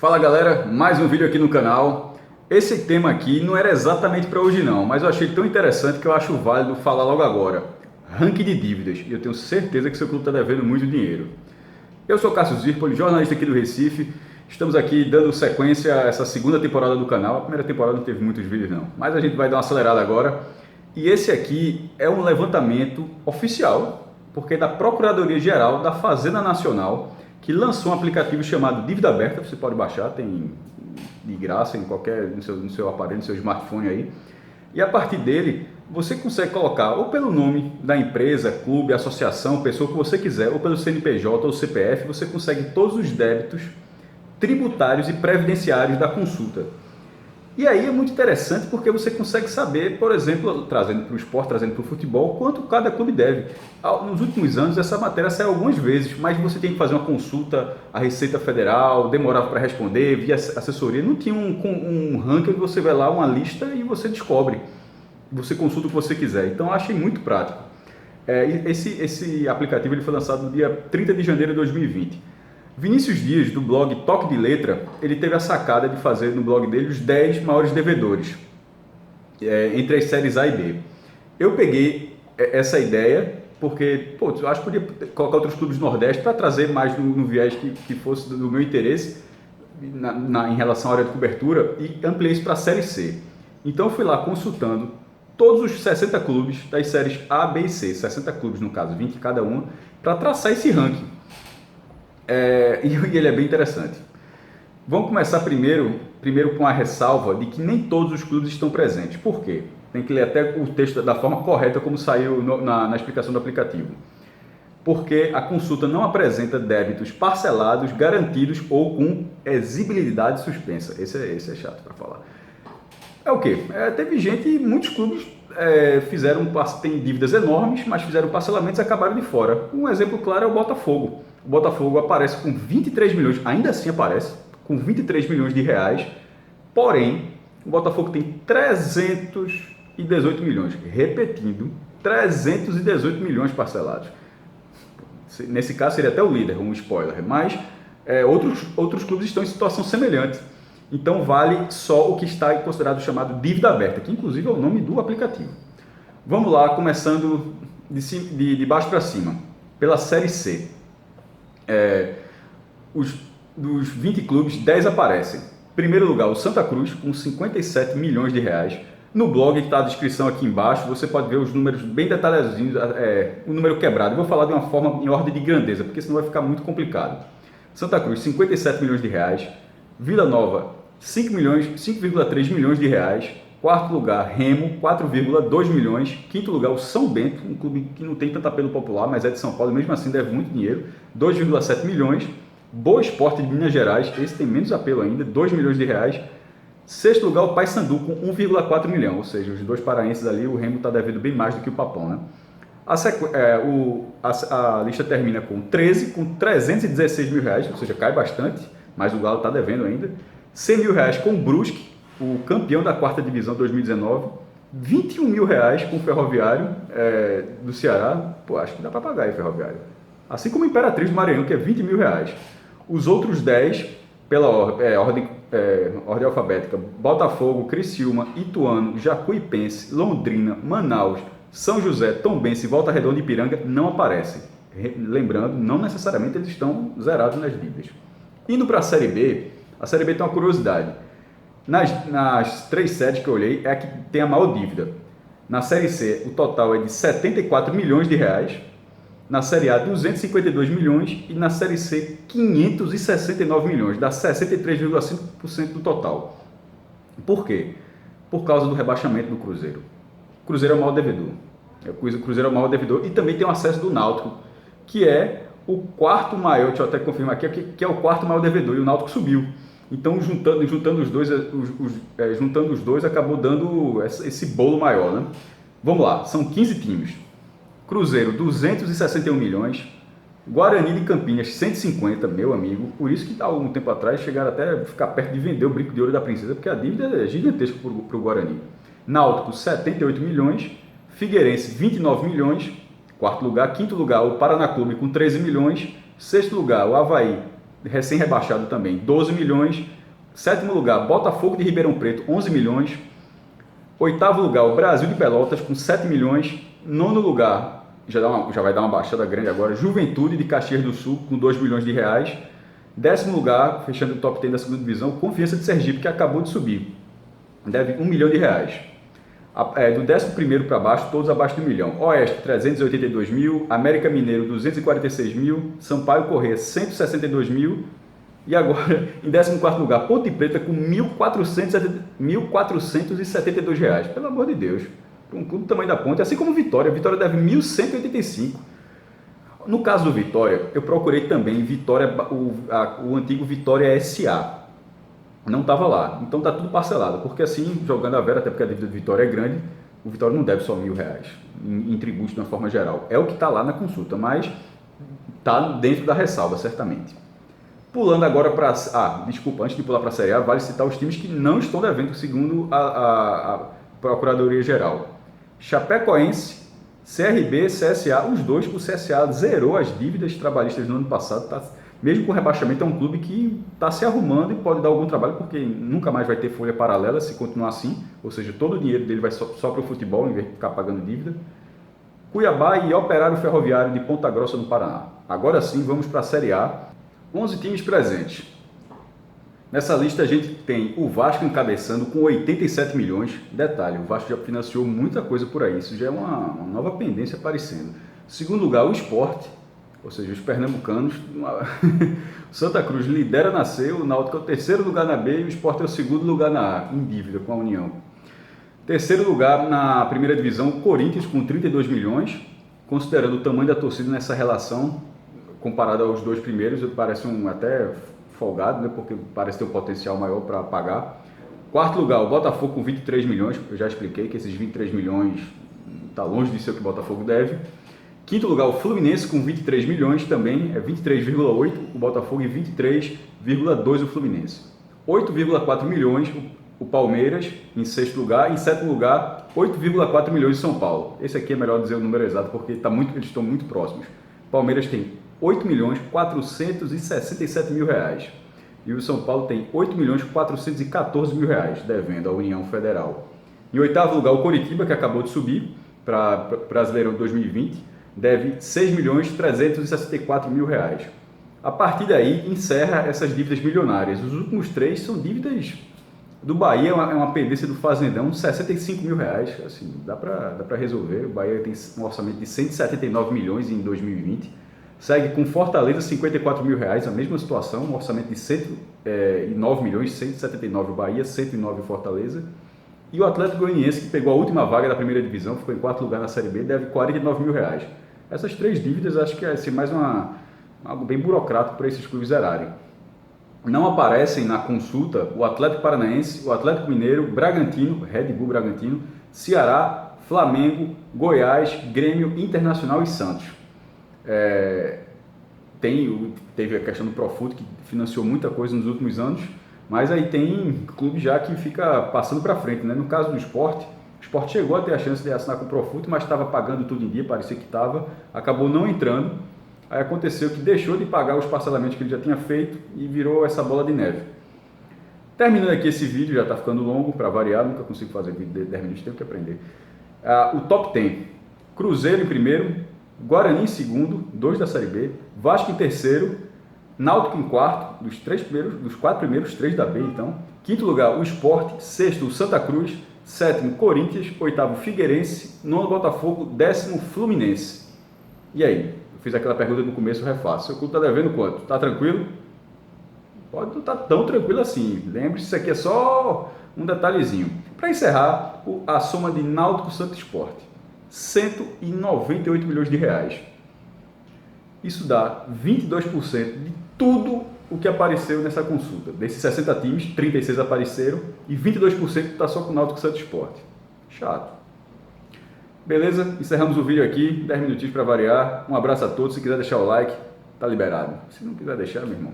Fala galera, mais um vídeo aqui no canal. Esse tema aqui não era exatamente para hoje não, mas eu achei tão interessante que eu acho válido falar logo agora. Ranking de dívidas, e eu tenho certeza que seu clube está devendo muito dinheiro. Eu sou Cássio Zirpoli, jornalista aqui do Recife. Estamos aqui dando sequência a essa segunda temporada do canal. A primeira temporada não teve muitos vídeos não, mas a gente vai dar uma acelerada agora. E esse aqui é um levantamento oficial, porque é da Procuradoria-Geral da Fazenda Nacional, que lançou um aplicativo chamado Dívida Aberta. Você pode baixar, tem de graça em qualquer, no seu aparelho, no seu smartphone aí. E a partir dele, você consegue colocar ou pelo nome da empresa, clube, associação, pessoa que você quiser, ou pelo CNPJ ou CPF, você consegue todos os débitos tributários e previdenciários da consulta. E aí é muito interessante porque você consegue saber, por exemplo, trazendo para o esporte, trazendo para o futebol, quanto cada clube deve. Nos últimos anos essa matéria saiu algumas vezes, mas você tem que fazer uma consulta à Receita Federal, demorava para responder, via assessoria, não tinha um ranking onde você vai lá, uma lista e você descobre, você consulta o que você quiser. Então eu achei muito prático. Esse aplicativo ele foi lançado no dia 30 de janeiro de 2020. Vinícius Dias, do blog Toque de Letra, ele teve a sacada de fazer no blog dele os 10 maiores devedores, entre as séries A e B. Eu peguei essa ideia porque, eu acho que podia colocar outros clubes do Nordeste para trazer mais no viés que fosse do meu interesse em relação à área de cobertura, e ampliei isso para a Série C. Então eu fui lá consultando todos os 60 clubes das séries A, B e C, 60 clubes no caso, 20 cada uma, para traçar esse ranking. E ele é bem interessante. Vamos começar primeiro com a ressalva de que nem todos os clubes estão presentes. Por quê? Tem que ler até o texto da forma correta como saiu na explicação do aplicativo. Porque a consulta não apresenta débitos parcelados, garantidos ou com exigibilidade suspensa. Esse é chato para falar. É o quê? Teve gente, muitos clubes têm dívidas enormes, mas fizeram parcelamentos e acabaram de fora. Um exemplo claro é o Botafogo. O Botafogo aparece com 23 milhões, ainda assim aparece, com 23 milhões de reais, porém, o Botafogo tem 318 milhões, repetindo, 318 milhões parcelados. Nesse caso seria até o líder, um spoiler, mas outros clubes estão em situação semelhante. Então vale só o que está considerado chamado dívida aberta, que inclusive é o nome do aplicativo. Vamos lá, começando de baixo para cima, pela Série C. Dos 20 clubes, 10 aparecem. Primeiro lugar, o Santa Cruz, com 57 milhões de reais. No blog que está a descrição aqui embaixo, você pode ver os números bem detalhadinhos, o número quebrado. Eu vou falar de uma forma em ordem de grandeza, porque senão vai ficar muito complicado. Santa Cruz, 57 milhões de reais. Vila Nova, 5,3 milhões de reais. Quarto lugar, Remo, 4,2 milhões. Quinto lugar, o São Bento, um clube que não tem tanto apelo popular, mas é de São Paulo, mesmo assim deve muito dinheiro, 2,7 milhões. Boa Esporte de Minas Gerais, esse tem menos apelo ainda, 2 milhões de reais. Sexto lugar, o Paysandu, com 1,4 milhão, ou seja, os dois paraenses ali, o Remo está devendo bem mais do que o Papão, né? A lista termina com 13, com 316 mil reais, ou seja, cai bastante, mas o Galo está devendo ainda. 100 mil reais com o Brusque, o campeão da quarta divisão 2019, 21 mil reais com o Ferroviário do Ceará. Acho que dá para pagar aí, Ferroviário. Assim como o Imperatriz do Maranhão, que é 20 mil reais. Os outros 10, pela ordem alfabética: Botafogo, Criciúma, Ituano, Jacuipense, Londrina, Manaus, São José, Tombense, Volta Redonda e Ipiranga não aparecem. Lembrando, não necessariamente eles estão zerados nas dívidas. Indo para a Série B, a Série B tem uma curiosidade. Nas 3 séries que eu olhei, é a que tem a maior dívida. Na Série C, o total é de 74 milhões de reais. Na Série A, 252 milhões. E na Série C, 569 milhões. Dá 63,5% do total. Por quê? Por causa do rebaixamento do Cruzeiro. O Cruzeiro é o maior devedor. O Cruzeiro é o maior devedor. E também tem o acesso do Náutico, que é o quarto maior, deixa eu até confirmar aqui, que é o quarto maior devedor. E o Náutico subiu. Então, juntando os dois, acabou dando esse bolo maior, né? Vamos lá, são 15 times. Cruzeiro, 261 milhões. Guarani de Campinas, 150, meu amigo. Por isso que há algum tempo atrás chegaram até a ficar perto de vender o brinco de ouro da princesa, porque a dívida é gigantesca para o Guarani. Náutico, 78 milhões. Figueirense, 29 milhões. Quarto lugar. Quinto lugar, o Paraná Clube, com 13 milhões. Sexto lugar, o Avaí, recém-rebaixado também, 12 milhões. Sétimo lugar, Botafogo de Ribeirão Preto, 11 milhões. Oitavo lugar, o Brasil de Pelotas, com 7 milhões. Nono lugar, já vai dar uma baixada grande agora, Juventude de Caxias do Sul, com 2 milhões de reais. Décimo lugar, fechando o top 10 da segunda divisão, Confiança de Sergipe, que acabou de subir. Deve 1 milhão de reais. Do 11º para baixo, todos abaixo de 1 milhão. Oeste, 382 mil. América Mineiro, 246 mil. Sampaio Corrêa, 162 mil. E agora, em 14º lugar, Ponte Preta com 1.472 reais. Pelo amor de Deus. Para um clube do tamanho da Ponte, assim como Vitória. Vitória deve 1.185. No caso do Vitória, eu procurei também Vitória, o antigo Vitória SA. Não estava lá. Então está tudo parcelado. Porque assim, jogando a vera, até porque a dívida do Vitória é grande, o Vitória não deve só R$ 1.000 em tributos de uma forma geral. É o que está lá na consulta, mas está dentro da ressalva, certamente. Pulando agora para... desculpa, antes de pular para a Série A, vale citar os times que não estão devendo, segundo a Procuradoria-Geral. Chapecoense, CRB, CSA, os dois. O CSA zerou as dívidas trabalhistas no ano passado. Mesmo com o rebaixamento, é um clube que está se arrumando e pode dar algum trabalho, porque nunca mais vai ter folha paralela se continuar assim. Ou seja, todo o dinheiro dele vai só para o futebol, em vez de ficar pagando dívida. Cuiabá e Operário Ferroviário de Ponta Grossa, no Paraná. Agora sim, vamos para a Série A. 11 times presentes. Nessa lista a gente tem o Vasco encabeçando com 87 milhões. Detalhe, o Vasco já financiou muita coisa por aí. Isso já é uma nova pendência aparecendo. Segundo lugar, o Sport, ou seja, os pernambucanos. Santa Cruz lidera na C, o Náutico é o terceiro lugar na B e o Sport é o segundo lugar na A, em dívida com a União. Terceiro lugar na primeira divisão, o Corinthians com 32 milhões. Considerando o tamanho da torcida nessa relação, comparado aos dois primeiros, parece até folgado, né, porque parece ter um potencial maior para pagar. Quarto lugar, o Botafogo com 23 milhões, eu já expliquei que esses 23 milhões está longe de ser o que o Botafogo deve. Quinto lugar, o Fluminense com 23 milhões também, é 23,8 o Botafogo e 23,2 o Fluminense. 8,4 milhões o Palmeiras em sexto lugar, em sétimo lugar, 8,4 milhões de São Paulo. Esse aqui é melhor dizer o número exato, porque eles estão muito próximos. Palmeiras tem 8 milhões 467 mil reais. E o São Paulo tem 8 milhões 414 mil reais, devendo à União Federal. Em oitavo lugar, o Coritiba, que acabou de subir para Brasileirão 2020, deve 6 milhões 364 mil reais. A partir daí, encerra essas dívidas milionárias. Os últimos três são dívidas do Bahia, é uma pendência do Fazendão, 65 mil reais. Assim, dá para resolver. O Bahia tem um orçamento de 179 milhões em 2020. Segue com Fortaleza, 54 mil reais, a mesma situação, um orçamento de 109 milhões, 179 o Bahia, 109 o Fortaleza. E o Atlético Goianiense, que pegou a última vaga da primeira divisão, ficou em quarto lugar na Série B, deve 49 mil reais. Essas três dívidas acho que é assim, mais algo bem burocrático para esses clubes zerarem. Não aparecem na consulta o Atlético Paranaense, o Atlético Mineiro, Bragantino, Red Bull Bragantino, Ceará, Flamengo, Goiás, Grêmio, Internacional e Santos. Teve a questão do Profut, que financiou muita coisa nos últimos anos, mas aí tem clube já que fica passando para frente, né? No caso do Sport, o Sport chegou a ter a chance de assinar com o Profut, mas estava pagando tudo em dia, parecia que estava, acabou não entrando. Aí aconteceu que deixou de pagar os parcelamentos que ele já tinha feito e virou essa bola de neve. Terminando aqui esse vídeo, já está ficando longo, para variar, nunca consigo fazer vídeo de 10 minutos, tenho que aprender. O top 10, Cruzeiro em primeiro, Guarani em segundo, 2 da Série B, Vasco em terceiro, Náutico em quarto, dos 4 primeiros, 3 da B então. Quinto lugar, o Sport, sexto, o Santa Cruz, sétimo, Corinthians, oitavo, Figueirense, nono, Botafogo, décimo, Fluminense. E aí? Eu fiz aquela pergunta no começo, refaço. Seu clube está devendo quanto? Tá tranquilo? Pode não estar tão tranquilo assim. Lembre-se, isso aqui é só um detalhezinho. Para encerrar, a soma de Náutico, Santa e Sport. 198 milhões de reais. Isso dá 22% de tudo o que apareceu nessa consulta. Desses 60 times, 36 apareceram e 22% está só com o Náutico, Santa e Sport. Chato. Beleza? Encerramos o vídeo aqui, 10 minutinhos para variar. Um abraço a todos. Se quiser deixar o like, tá liberado. Se não quiser deixar, meu irmão,